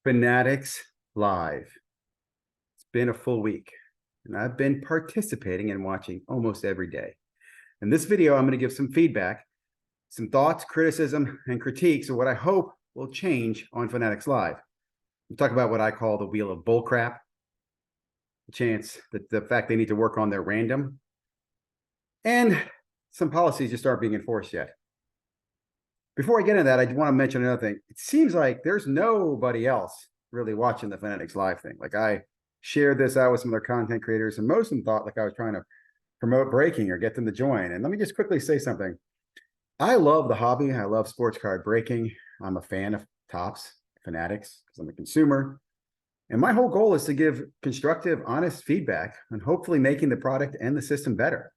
Fanatics Live. It's been a full week, and I've been participating and watching almost every day. In this video, I'm going to give some feedback, some thoughts, criticism, and critiques of what I hope will change on Fanatics Live. We'll talk about what I call the wheel of bullcrap, the chance that the fact they need to work on their random, and some policies just aren't being enforced yet. Before I get into that, I want to mention another thing. It seems like there's nobody else really watching the Fanatics Live thing. Like, I shared this out with some other content creators, and most of them thought like I was trying to promote breaking or get them to join. And let me just quickly say something. I love the hobby. I love sports card breaking. I'm a fan of Topps, Fanatics, because I'm a consumer. And my whole goal is to give constructive, honest feedback and hopefully making the product and the system better.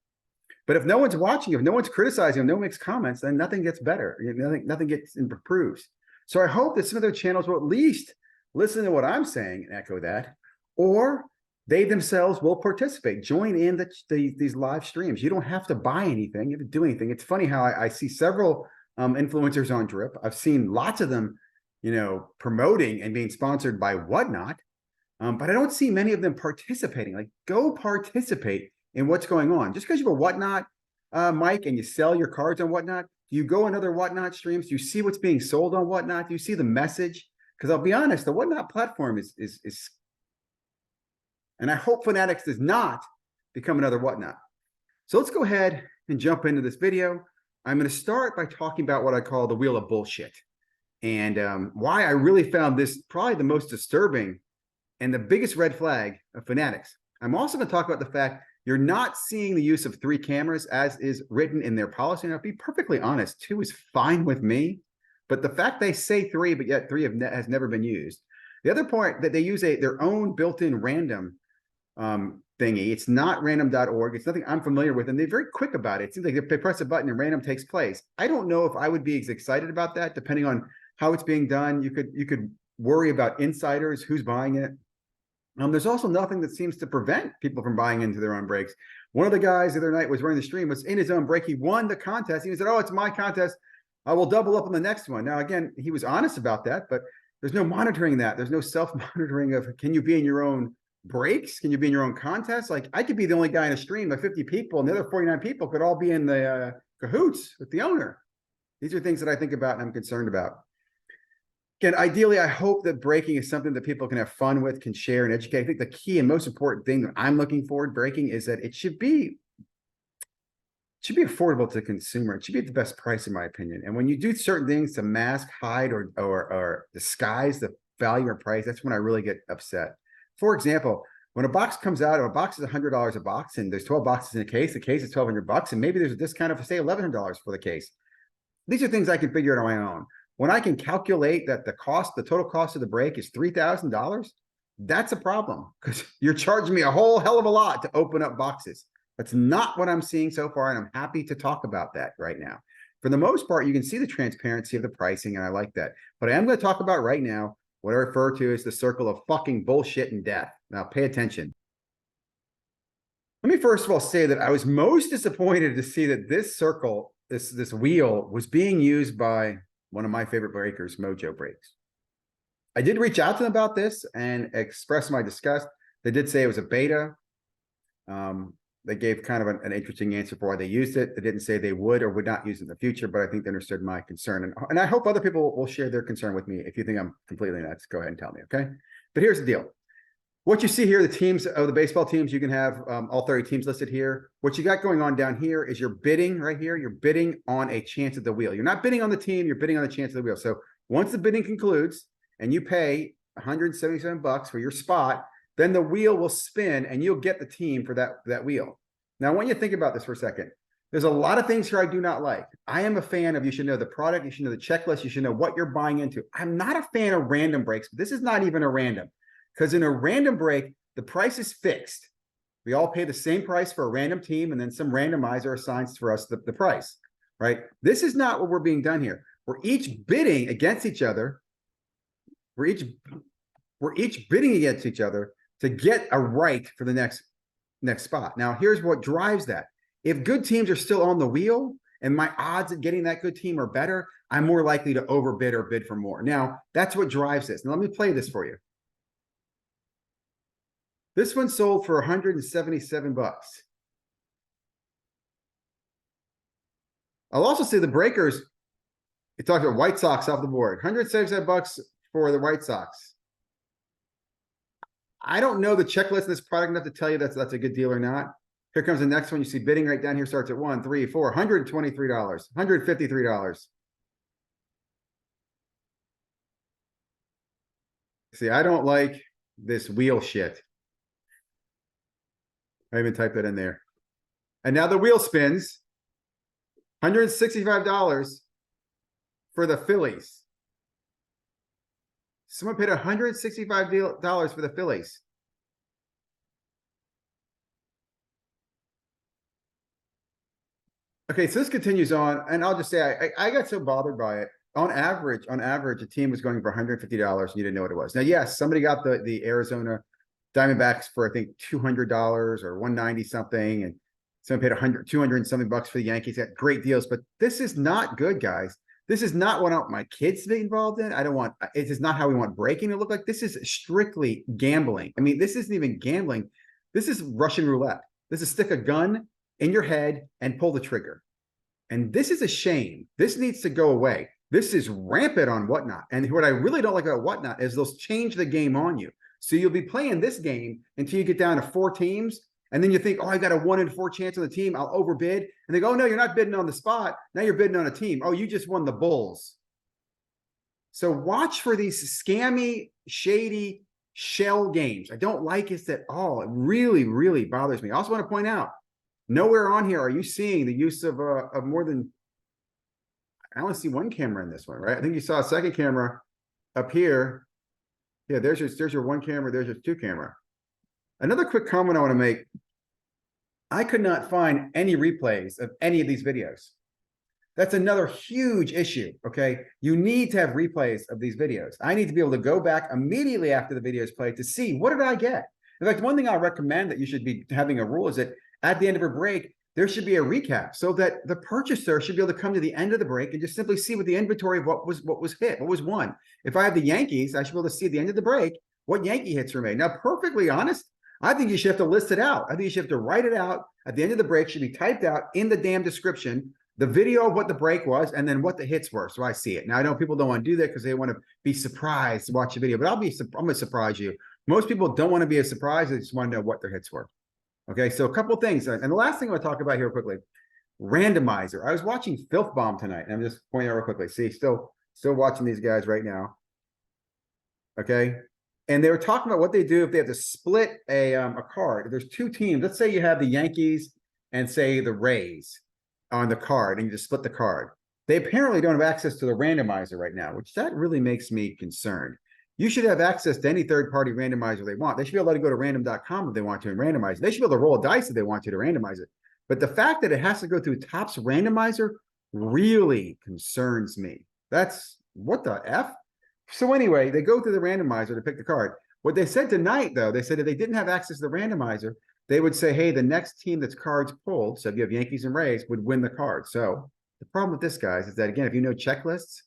But if no one's watching, if no one's criticizing, if no one makes comments, then nothing gets better. Nothing gets improves. So I hope that some of their channels will at least listen to what I'm saying and echo that, or they themselves will participate, join in these live streams. You don't have to buy anything, you have to do anything. It's funny how I see several influencers on Drip. I've seen lots of them, promoting and being sponsored by Whatnot, but I don't see many of them participating. Like, go participate in what's going on. Just because you have a Whatnot mic and you sell your cards on Whatnot, do you go on other Whatnot streams? Do you see what's being sold on Whatnot? Do you see the message? Because I'll be honest, the Whatnot platform is and I hope Fanatics does not become another Whatnot. So let's go ahead and jump into this video. I'm going to start by talking about what I call the wheel of bullshit, and why I really found this probably the most disturbing and the biggest red flag of Fanatics. I'm also going to talk about the fact you're not seeing the use of 3 cameras as is written in their policy. And I'll be perfectly honest, 2 is fine with me. But the fact they say 3, but yet 3 has never been used. The other point that they use their own built-in random thingy. It's not random.org. It's nothing I'm familiar with. And they're very quick about it. It seems like if they press a button and random takes place. I don't know if I would be as excited about that, depending on how it's being done. You could worry about insiders, who's buying it. There's also nothing that seems to prevent people from buying into their own breaks. One of the guys the other night was running the stream, was in his own break. He won the contest. He said, "Oh, it's my contest. I will double up on the next one." Now, again, he was honest about that, but there's no monitoring that. There's no self-monitoring of, can you be in your own breaks? Can you be in your own contests? Like, I could be the only guy in a stream of 50 people, and the other 49 people could all be in the cahoots with the owner. These are things that I think about and I'm concerned about. Again, ideally, I hope that breaking is something that people can have fun with, can share and educate. I think the key and most important thing that I'm looking for in breaking is that it should be affordable to the consumer. It should be at the best price, in my opinion. And when you do certain things to mask, hide, or disguise the value or price, that's when I really get upset. For example, when a box comes out, if a box is $100 a box and there's 12 boxes in a case, the case is $1,200, and maybe there's a discount of, say, $1,100 for the case. These are things I can figure out on my own. When I can calculate that the total cost of the break is $3,000, that's a problem, because you're charging me a whole hell of a lot to open up boxes. That's not what I'm seeing so far, and I'm happy to talk about that right now. For the most part, you can see the transparency of the pricing, and I like that. But I am going to talk about right now what I refer to as the circle of fucking bullshit and death. Now, pay attention. Let me first of all say that I was most disappointed to see that this circle, this wheel, was being used by one of my favorite breakers, Mojo Breaks. I did reach out to them about this and express my disgust. They did say it was a beta. They gave kind of an interesting answer for why they used it. They didn't say they would or would not use it in the future, but I think they understood my concern. And I hope other people will share their concern with me. If you think I'm completely nuts, go ahead and tell me, okay? But here's the deal. What you see here, the teams of the baseball teams, you can have all 30 teams listed here. What you got going on down here is you're bidding right here. You're bidding on a chance at the wheel. You're not bidding on the team. You're bidding on the chance of the wheel. So once the bidding concludes and you pay $177 for your spot, then the wheel will spin and you'll get the team for that wheel. Now, I want you to think about this for a second. There's a lot of things here I do not like. I am a fan of, you should know the product, you should know the checklist, you should know what you're buying into. I'm not a fan of random breaks, but this is not even a random. Because in a random break, the price is fixed. We all pay the same price for a random team, and then some randomizer assigns for us the price, right? This is not what we're being done here. We're each bidding against each other. We're each bidding against each other to get a right for the next spot. Now, here's what drives that. If good teams are still on the wheel and my odds of getting that good team are better, I'm more likely to overbid or bid for more. Now, that's what drives this. Now, let me play this for you. This one sold for 177 bucks. I'll also say the breakers, it talks about White Sox off the board. 177 bucks for the White Sox. I don't know the checklist in this product enough to tell you that's a good deal or not. Here comes the next one. You see bidding right down here starts at 1, 3, 4, $123, $153. See, I don't like this wheel shit. I even typed that in there. And now the wheel spins. $165 for the Phillies. Someone paid $165 for the Phillies. Okay, so this continues on, and I'll just say I got so bothered by it. On average, a team was going for $150, and you didn't know what it was. Now, yes, somebody got the Arizona Diamondbacks for I think $200 or 190 something, and someone paid 200 and something bucks for the Yankees. Got great deals, but this is not good, guys. This is not what I want my kids to be involved in. I don't want. It is not how we want breaking to look like. This is strictly gambling. I mean, this isn't even gambling. This is Russian roulette. This is stick a gun in your head and pull the trigger. And this is a shame. This needs to go away. This is rampant on Whatnot. And what I really don't like about Whatnot is they'll change the game on you. So you'll be playing this game until you get down to 4 teams. And then you think, oh, I got a 1 in 4 chance on the team. I'll overbid. And they go, oh, no, you're not bidding on the spot. Now you're bidding on a team. Oh, you just won the Bulls. So watch for these scammy, shady shell games. I don't like it at all. It really, really bothers me. I also want to point out, nowhere on here are you seeing the use of more than, I only see 1 camera in this one, right? I think you saw a second camera up here. Yeah, there's your 1 camera, there's your 2 camera. Another quick comment I want to make. I could not find any replays of any of these videos. That's another huge issue, okay? You need to have replays of these videos. I need to be able to go back immediately after the video is played to see, what did I get? In fact, one thing I recommend that you should be having a rule is that at the end of a break, there should be a recap so that the purchaser should be able to come to the end of the break and just simply see what the inventory of what was hit, what was won. If I have the Yankees, I should be able to see at the end of the break what Yankee hits were made. Now, perfectly honest, I think you should have to list it out. I think you should have to write it out at the end of the break, should be typed out in the damn description, the video of what the break was, and then what the hits were, so I see it. Now, I know people don't want to do that because they want to be surprised to watch the video, but I'm going to surprise you. Most people don't want to be a surprise. They just want to know what their hits were. Okay, so a couple of things. And the last thing I want to talk about here quickly, randomizer. I was watching Filth Bomb tonight, and I'm just pointing out real quickly. See, still watching these guys right now. Okay, and they were talking about what they do if they have to split a card. If there's 2 teams, let's say you have the Yankees and say the Rays on the card, and you just split the card. They apparently don't have access to the randomizer right now, which that really makes me concerned. You should have access to any third-party randomizer they want. They should be able to go to random.com if they want to and randomize it. They should be able to roll a dice if they want to randomize it. But the fact that it has to go through Topps randomizer really concerns me. That's what the F? So anyway, they go through the randomizer to pick the card. What they said tonight, though, they said if they didn't have access to the randomizer, they would say, hey, the next team that's cards pulled, so if you have Yankees and Rays, would win the card. So the problem with this, guys, is that, again, if you know checklists,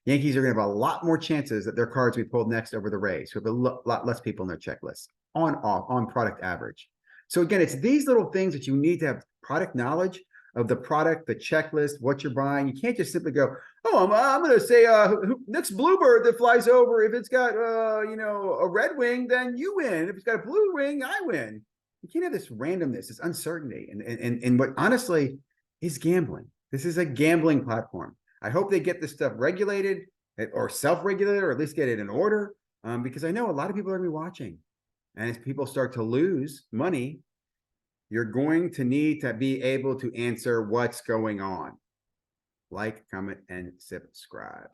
Yankees are going to have a lot more chances that their cards will be pulled next over the Rays, who have a lot less people in their checklist on product average. So again, it's these little things that you need to have product knowledge of the product, the checklist, what you're buying. You can't just simply go, oh, I'm going to say next bluebird that flies over, if it's got a red wing, then you win. If it's got a blue wing, I win. You can't have this randomness, this uncertainty, and what honestly is gambling. This is a gambling platform. I hope they get this stuff regulated or self-regulated, or at least get it in order, because I know a lot of people are going to be watching. And as people start to lose money, you're going to need to be able to answer what's going on. Like, comment, and subscribe.